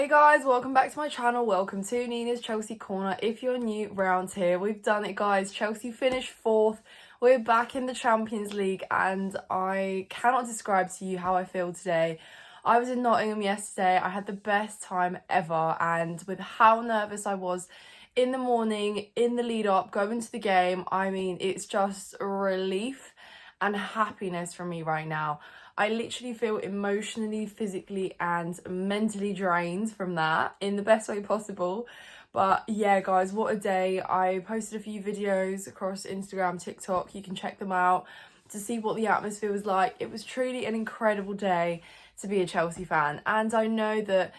Hey guys, welcome back to my channel. Welcome to Nina's Chelsea Corner. If you're new round here, we've done it, guys. Chelsea finished 4th. We're back in the Champions League and I cannot describe to you how I feel today. I was in Nottingham yesterday. I had the best time ever, and with how nervous I was in the morning, in the lead up, going to the game, I mean, it's just a relief and happiness from me right now. I literally feel emotionally, physically and mentally drained from that in the best way possible. But yeah, guys, what a day. I posted a few videos across Instagram, TikTok. You can check them out to see what the atmosphere was like. It was truly an incredible day to be a Chelsea fan. And I know that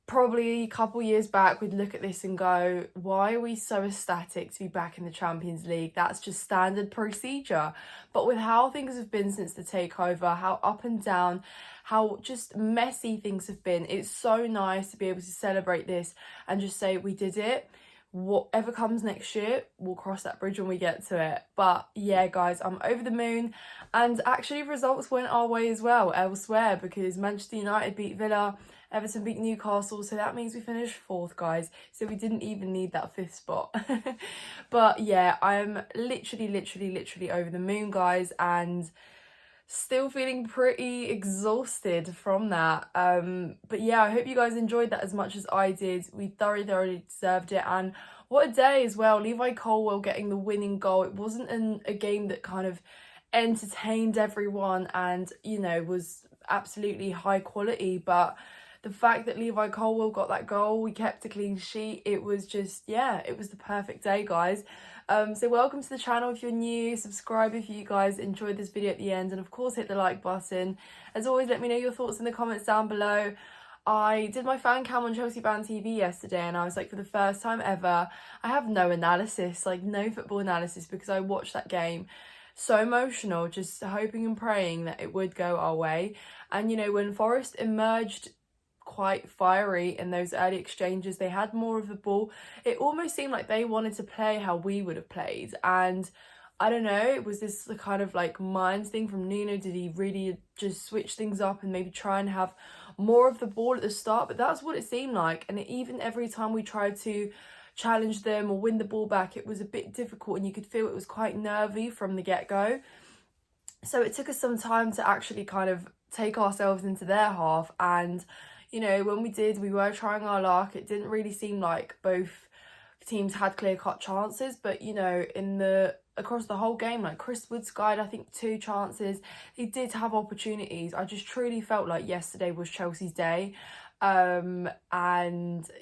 probably a couple years back we'd look at this and go, why are we so ecstatic to be back in the Champions League? That's just standard procedure. But with how things have been since the takeover, how up and down, how just messy things have been, it's so nice to be able to celebrate this and just say we did it. Whatever comes next year, we'll cross that bridge when we get to it. But yeah, guys, I'm over the moon. And actually results went our way as well elsewhere, because Manchester United beat Villa, Everton beat Newcastle, so that means we finished 4th, guys. So we didn't even need that 5th spot. But yeah, I'm literally over the moon, guys, and still feeling pretty exhausted from that. But yeah, I hope you guys enjoyed that as much as I did. We thoroughly deserved it. And what a day as well. Levi Colwill getting the winning goal. It wasn't a game that kind of entertained everyone and, you know, was absolutely high quality, but the fact that Levi Colwill got that goal, we kept a clean sheet, it was just, yeah, it was the perfect day, guys. So welcome to the channel if you're new, subscribe if you guys enjoyed this video at the end, and of course hit the like button. As always, let me know your thoughts in the comments down below. I did my fan cam on Chelsea Fan TV yesterday, and I was like, for the first time ever, I have no analysis, like no football analysis, because I watched that game so emotional, just hoping and praying that it would go our way. And you know, when Forest emerged quite fiery in those early exchanges, they had more of the ball, it almost seemed like they wanted to play how we would have played. And I don't know, was this the kind of like minds thing from Nuno? Did he really just switch things up and maybe try and have more of the ball at the start? But that's what it seemed like. And even every time we tried to challenge them or win the ball back, it was a bit difficult, and you could feel it was quite nervy from the get-go. So it took us some time to actually kind of take ourselves into their half, and you know, when we did, we were trying our luck. It didn't really seem like both teams had clear-cut chances, but you know, across the whole game, like Chris Wood's guide, I think 2 chances. He did have opportunities. I just truly felt like yesterday was Chelsea's day, and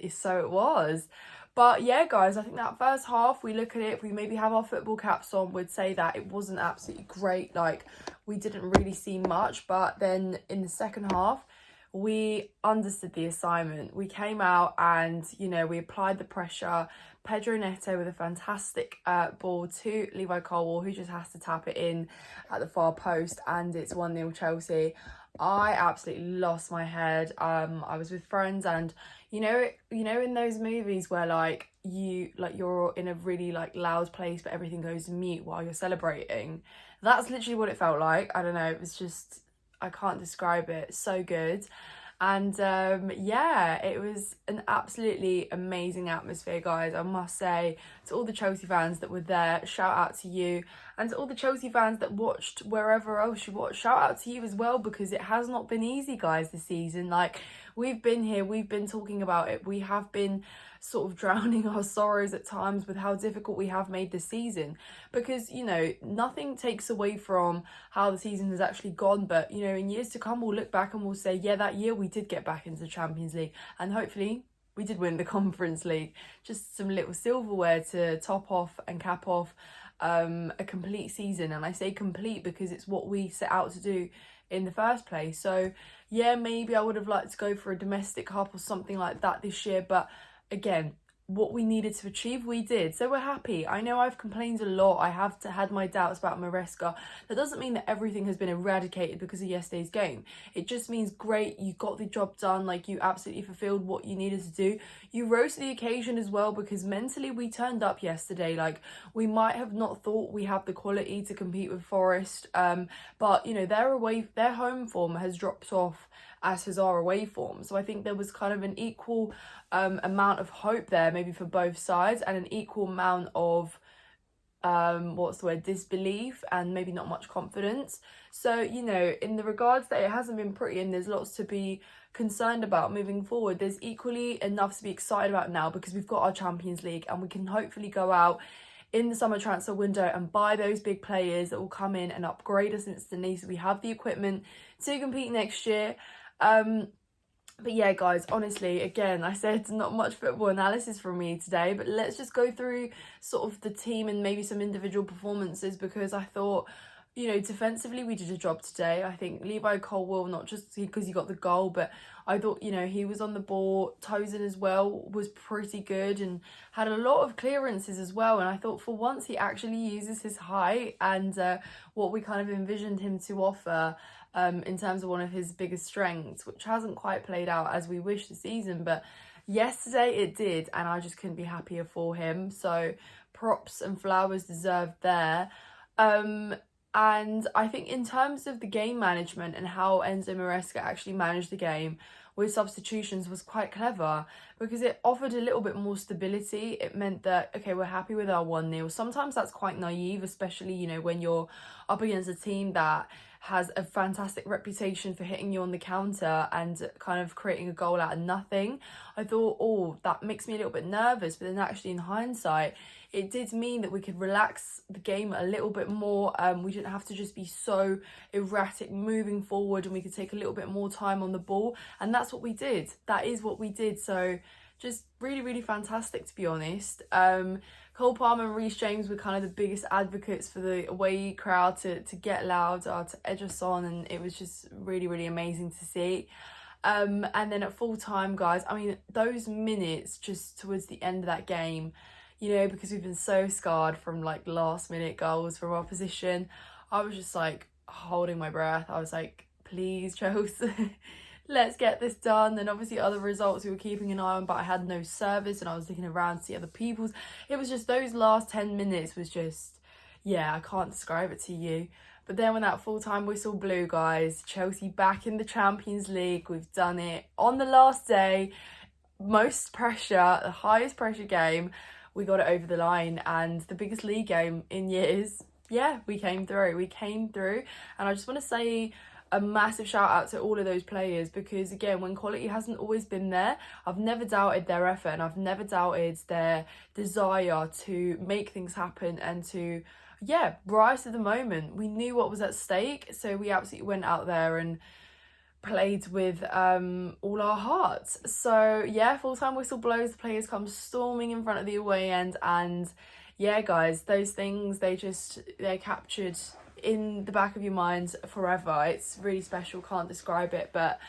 so it was. But yeah, guys, I think that first half, we look at it, if we maybe have our football caps on, we'd say that it wasn't absolutely great. Like, we didn't really see much. But then in the second half, we understood the assignment. We came out and, you know, we applied the pressure. Pedro Neto with a fantastic ball to Levi Colwill, who just has to tap it in at the far post, and it's 1-0 Chelsea. I absolutely lost my head. I was with friends, and you know in those movies where like you're in a really like loud place but everything goes mute while you're celebrating, that's literally what it felt like. I don't know, it was just, I can't describe it, so good. And yeah, it was an absolutely amazing atmosphere, guys. I must say, to all the Chelsea fans that were there, shout out to you. And to all the Chelsea fans that watched wherever else you watched, shout out to you as well, because it has not been easy, guys, this season. Like, we've been here, we've been talking about it, we have been sort of drowning our sorrows at times with how difficult we have made this season, because you know, nothing takes away from how the season has actually gone, but you know, in years to come we'll look back and we'll say, yeah, that year we did get back into the Champions League, and hopefully we did win the Conference League. Just some little silverware to top off and cap off a complete season. And I say complete because it's what we set out to do in the first place. So yeah, maybe I would have liked to go for a domestic cup or something like that this year, but again, what we needed to achieve, we did. So we're happy. I know I've complained a lot. I have had my doubts about Maresca. That doesn't mean that everything has been eradicated because of yesterday's game. It just means, great, you got the job done. Like, you absolutely fulfilled what you needed to do. You rose to the occasion as well, because mentally we turned up yesterday. Like, we might have not thought we had the quality to compete with Forest. But, you know, their home form has dropped off as his our away form. So I think there was kind of an equal amount of hope there, maybe for both sides, and an equal amount of what's the word, disbelief, and maybe not much confidence. So, you know, in the regards that it hasn't been pretty and there's lots to be concerned about moving forward, there's equally enough to be excited about now, because we've got our Champions League and we can hopefully go out in the summer transfer window and buy those big players that will come in and upgrade us instantly, so we have the equipment to compete next year. But yeah, guys, honestly, again, I said not much football analysis from me today, but let's just go through sort of the team and maybe some individual performances, because I thought, you know, defensively we did a job today. I think Levi Colwill, not just because he got the goal, but I thought, you know, he was on the ball. Tosin as well was pretty good and had a lot of clearances as well. And I thought for once he actually uses his height and what we kind of envisioned him to offer in terms of one of his biggest strengths, which hasn't quite played out as we wish this season. But yesterday it did, and I just couldn't be happier for him. So props and flowers deserved there. And I think in terms of the game management and how Enzo Maresca actually managed the game with substitutions was quite clever, because it offered a little bit more stability. It meant that, okay, we're happy with our 1-0. Sometimes that's quite naive, especially, you know, when you're up against a team that has a fantastic reputation for hitting you on the counter and kind of creating a goal out of nothing. I thought, oh, that makes me a little bit nervous, but then actually in hindsight, it did mean that we could relax the game a little bit more. We didn't have to just be so erratic moving forward, and we could take a little bit more time on the ball, and that's what we did. That is what we did. So just really, really fantastic, to be honest. Cole Palmer and Reece James were kind of the biggest advocates for the away crowd to get louder, to edge us on, and it was just really, really amazing to see. And then at full time, guys, I mean, those minutes just towards the end of that game, you know, because we've been so scarred from like last minute goals from opposition, I was just like holding my breath. I was like, please, Chelsea, let's get this done. And obviously other results we were keeping an eye on, but I had no service and I was looking around to see other people's. It was just those last 10 minutes was just, yeah, I can't describe it to you. But then when that full-time whistle blew, guys, Chelsea back in the Champions League. We've done it on the last day. Most pressure, the highest pressure game. We got it over the line, and the biggest league game in years. Yeah, we came through. And I just want to say a massive shout out to all of those players, because again, when quality hasn't always been there, I've never doubted their effort and I've never doubted their desire to make things happen and to, yeah, rise to the moment. We knew what was at stake, so we absolutely went out there and played with all our hearts. So yeah, full-time whistle blows, the players come storming in front of the away end, and yeah, guys, those things, they're captured in the back of your mind forever. It's really special, can't describe it, but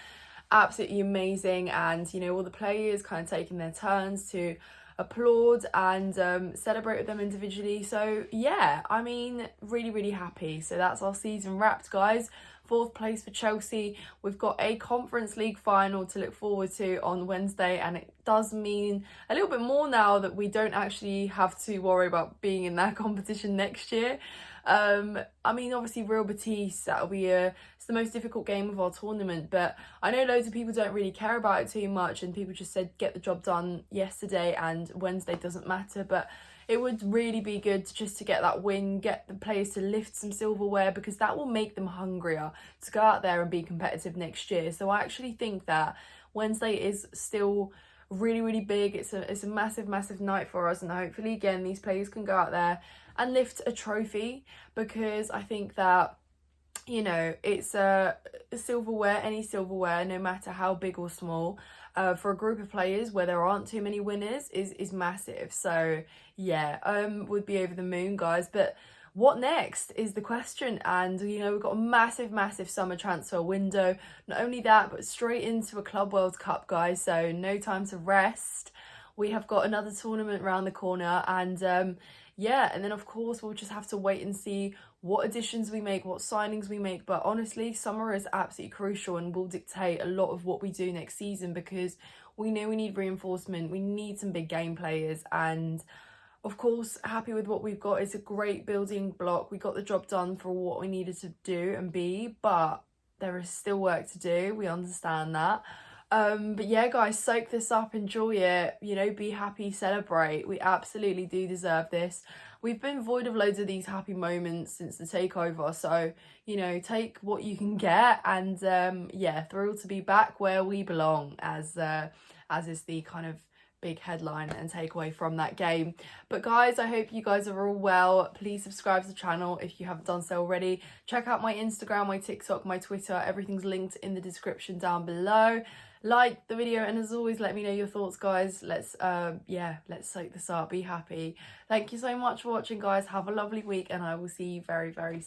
absolutely amazing. And you know, all the players kind of taking their turns to applaud and celebrate with them individually. So yeah, I mean, really, really happy. So that's our season wrapped, guys. 4th place for Chelsea. We've got a Conference League final to look forward to on Wednesday, and it does mean a little bit more now that we don't actually have to worry about being in that competition next year. I mean, obviously Real Betis, that'll be it's the most difficult game of our tournament, but I know loads of people don't really care about it too much, and people just said get the job done yesterday and Wednesday doesn't matter. But it would really be good just to get that win, get the players to lift some silverware, because that will make them hungrier to go out there and be competitive next year. So I actually think that Wednesday is still really, really big. It's a massive, massive night for us, and hopefully again these players can go out there and lift a trophy, because I think that, you know, it's a silverware, any silverware, no matter how big or small, for a group of players where there aren't too many winners is massive. So yeah, would be over the moon, guys. But what next is the question. And you know, we've got a massive, massive summer transfer window. Not only that, but straight into a Club World Cup, guys, so no time to rest. We have got another tournament around the corner, and yeah, and then of course we'll just have to wait and see what additions we make, what signings we make. But honestly, summer is absolutely crucial and will dictate a lot of what we do next season, because we know we need reinforcement, we need some big game players, and of course happy with what we've got. It's a great building block. We got the job done for what we needed to do and be, but there is still work to do. We understand that. But yeah, guys, soak this up, enjoy it, you know, be happy, celebrate. We absolutely do deserve this. We've been void of loads of these happy moments since the takeover, so, you know, take what you can get. And yeah, thrilled to be back where we belong, as is the kind of big headline and takeaway from that game. But guys, I hope you guys are all well. Please subscribe to the channel if you haven't done so already. Check out my Instagram, my TikTok, my Twitter. Everything's linked in the description down below. Like the video, and as always, let me know your thoughts, guys. Let's soak this up, be happy. Thank you so much for watching, guys. Have a lovely week, and I will see you very, very soon.